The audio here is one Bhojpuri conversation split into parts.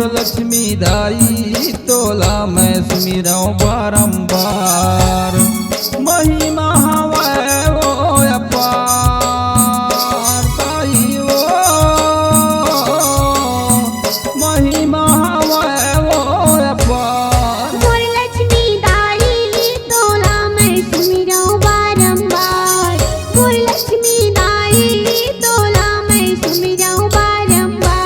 मोर लक्ष्मी दाई तोला मैं सुमिरऊं बारंबार। महिमा हवै वो अपार ताई वो महिमा हवै वो अपार। मोर लक्ष्मी दाई तोला मैं सुमिरऊं बारंबार। मोर लक्ष्मी दाई तोला मैं सुमिरऊं बारंबार।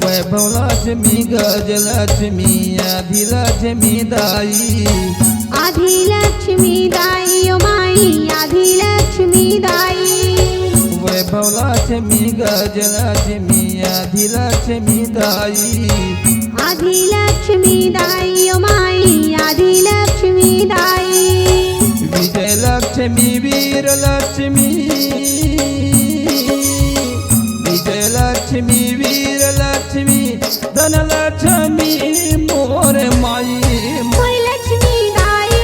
वैभव लक्ष्मी गजलक्ष्मी आदिलक्ष्मी दाई। आदिलक्ष्मी दाई ओ माई आदिलक्ष्मी दाई। वैभव लक्ष्मी गजलक्ष्मी आदिलक्ष्मी दाई। आदिलक्ष्मी दाई ओ माई आदिलक्ष्मी दाई। विजय लक्ष्मी वीर लक्ष्मी विजय लक्ष्मी वीर लक्ष्मी धन लक्ष्मी मोर माई। मोर लक्ष्मी दाई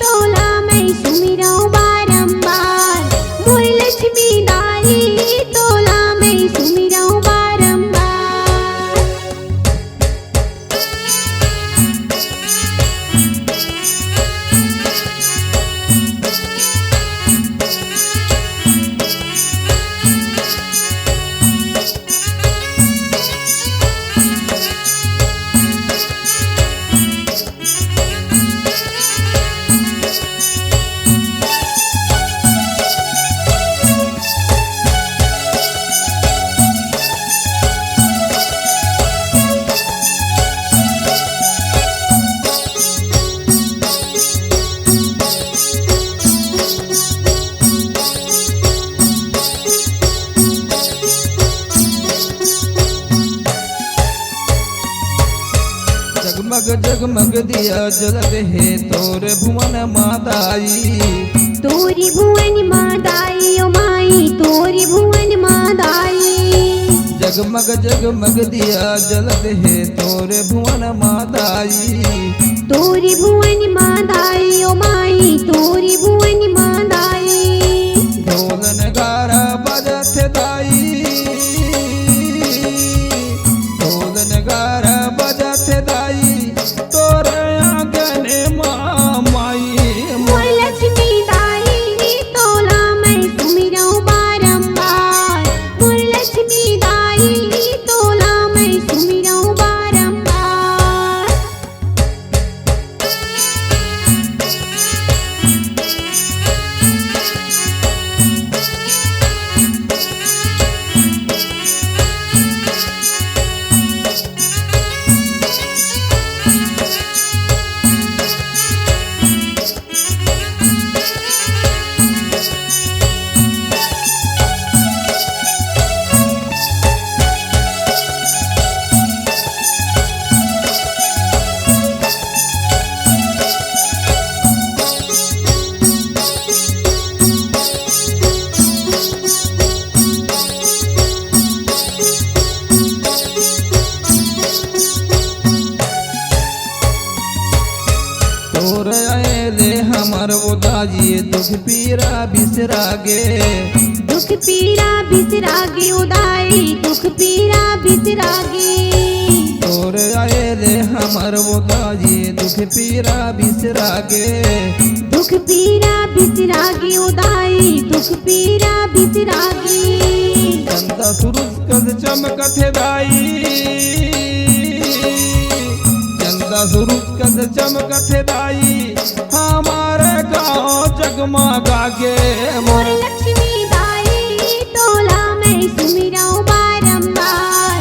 तोला मैं सुमिरऊं बारंबार। मोर लक्ष्मी दाई तोला मैं सुमिरऊं बारंबार। जगमग जगमग दिया जलत है तोर भुवन माताई। तोरी भुवन मादाई ओ माई तोरी भुवन मादाई। जगमग जगमग दिया जलत है तोर भुवन माताई। तोरी भुवन मादाई ओ माई तोरी भुवन मादाई। ढोल नगारा बजत दाई ढोल नगारा बजत दाई तोर आंगन माई। मोर लक्ष्मी दाई तोला मैं सुमिरऊं बारंबार। मोर लक्ष्मी दाई तोला मैं सुमिरऊं बारंबार। तोर आएले हमर उदाई दुख पीरा बिसरागे। दुख पीरा बिसरागे उदाई दुख पीरा बिसरागे। तोर आएले हमर उदाई दुख पीरा बिसरागे। दुख पीरा बिसरागे उदाई दुख पीरा बिसरागे। चंदा सूरज कद चमकत दाई चंदा सूरज कद चमकत दाई हमारे गाँव जगमगागे। मोर लक्ष्मी दाई तोला मैं सुमिरऊं बारंबार।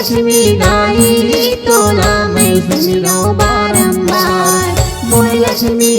लक्ष्मी दाई तो नाम सुमिरो बारंबार। बोल लक्ष्मी